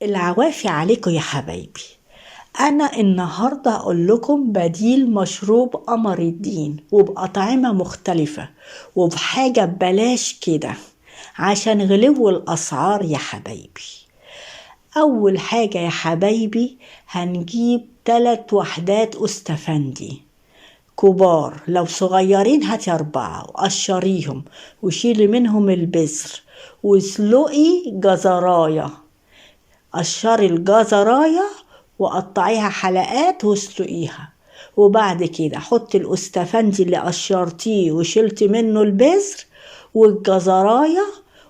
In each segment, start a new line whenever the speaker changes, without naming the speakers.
العوافي عليكم يا حبايبي. أنا النهاردة أقول لكم بديل مشروب قمر الدين وبأطعمة مختلفة وبحاجة ببلاش كده عشان غلو الأسعار يا حبايبي. أول حاجة يا حبايبي هنجيب 3 وحدات أستفندي كبار، لو صغيرين هاتي 4 وقشريهم وشيلي منهم البذر واسلقي جزراية. قشري الجزراية وقطعيها حلقات واسلقيها، وبعد كده حطي الأستفندي اللي قشرتيه وشلتي منه البذر والجزراية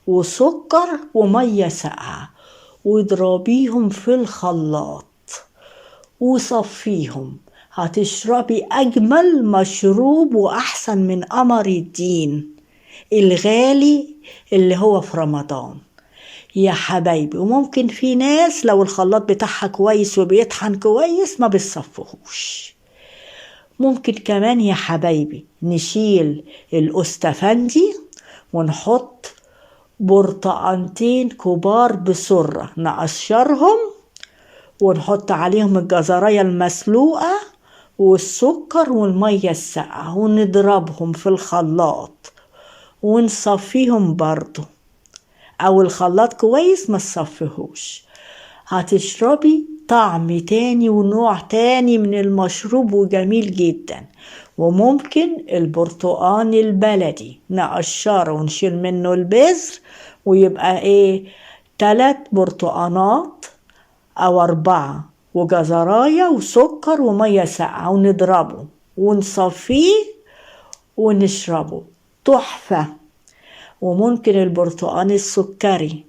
وسكر ومية ساقعة واضربيهم في الخلاط وصفيهم. هتشربي أجمل مشروب وأحسن من قمر الدين الغالي اللي هو في رمضان يا حبايبي. وممكن في ناس لو الخلاط بتاعها كويس وبيطحن كويس ما بتصفهوش. ممكن كمان يا حبايبي نشيل الأستفندي ونحط برتقانتين كبار بسرة نقشرهم ونحط عليهم الجزراية المسلوقة والسكر والمية الساقعة ونضربهم في الخلاط ونصفيهم برضو، او الخلاط كويس ما تصفيهوش. هتشربي طعم تاني ونوع تاني من المشروب وجميل جدا. وممكن البرتقان البلدي نقشره ونشيل منه البذر ويبقى 3 برتقانات او 4 وجزراية وسكر ومية ساقعة ونضربه ونصفيه ونشربه تحفة. وممكن البرتقان السكري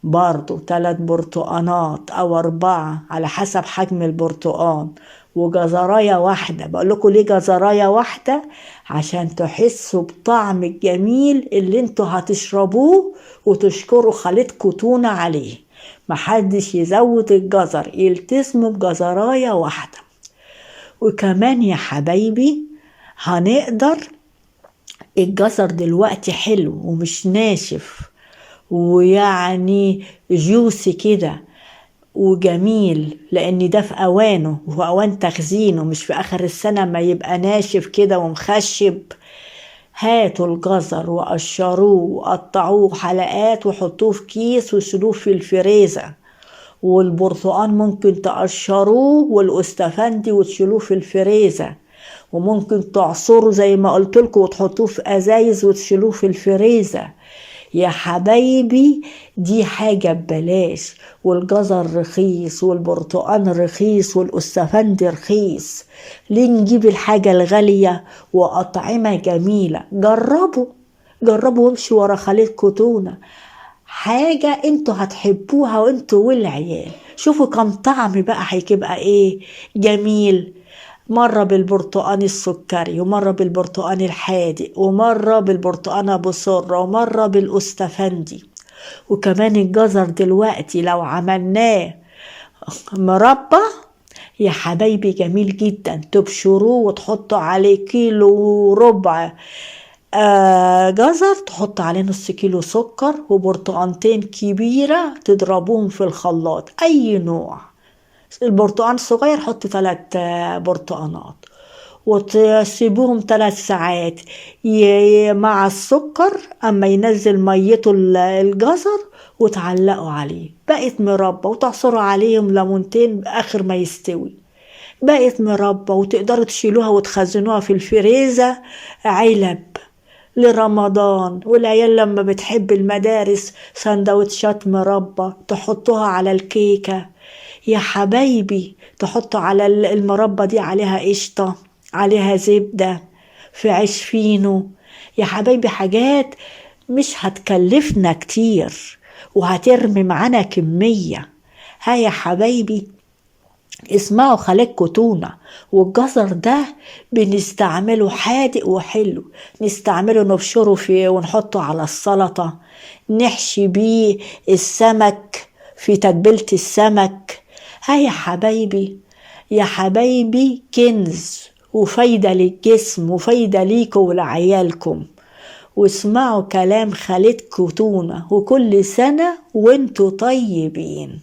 برضو 3 برتقانات او 4 على حسب حجم البرتقان وجزراية واحدة. بقولكوا ليه جزراية واحدة؟ عشان تحسوا بطعم الجميل اللي انتوا هتشربوه وتشكروا خالتكوا تونة عليه. محدش يزود الجزر، يلتزموا بجزراية واحدة. وكمان يا حبايبي هنقدر، الجزر دلوقتي حلو ومش ناشف ويعني جوسي كده وجميل، لان ده في اوانه وفي اوان تخزينه، مش في اخر السنة ما يبقى ناشف كده ومخشب. هاتوا الجزر وقشروه وقطعوه حلقات وحطوه في كيس وشيلوه في الفريزر. والبرتقان ممكن تقشروه والأستفندي وتشيلوه في الفريزر. وممكن تعصروا زي ما قلت لكم وتحطوه في ازايز وتشيلوه في الفريزر. يا حبايبي دي حاجة ببلاش، والجزر رخيص والبرتقان رخيص والأستفندي رخيص. ليه نجيب الحاجة الغالية وأطعمة جميلة؟ جربوا وامشوا ورا خالتكوا تونة، حاجة انتوا هتحبوها وانتوا والعيال. شوفوا كم طعم بقى هيبقى جميل. مرة بالبرتقان السكري ومرة بالبرتقان الحادق ومرة بالبرتقان ابو سرة ومرة بالأستفندي. وكمان الجزر دلوقتي لو عملناه مربى يا حبايبي جميل جدا، تبشروه وتحطوا عليه 1.4 كيلو جزر، تحط عليه نص كيلو سكر وبرتقانتين كبيرة تضربوهم في الخلاط اي نوع. البرتقان الصغير حط 3 برتقانات وتسيبوهم 3 ساعات مع السكر اما ينزل ميته الجزر وتعلقوا عليه. بقت مربى وتعصروا عليهم ليمونتين اخر ما يستوي. بقت مربى وتقدروا تشيلوها وتخزنوها في الفريزر علب لرمضان. والعيال لما بتحب المدارس سندوتشات مربى تحطوها على الكيكة يا حبايبي. تحطوا على المربى دي عليها قشطة، عليها زبدة، في عيش فينو يا حبايبي. حاجات مش هتكلفنا كتير وهترمي معانا كمية. ها يا حبايبي اسمعوا خالتكوا تونة. والجزر ده بنستعمله حادق وحلو، نستعمله نبشره فيه ونحطه على السلطة، نحشي بيه السمك في تتبيلة السمك. ها يا حبايبي كنز وفايدة للجسم وفايدة ليكم ولعيالكم. واسمعوا كلام خالتكوا تونة، وكل سنة وانتوا طيبين.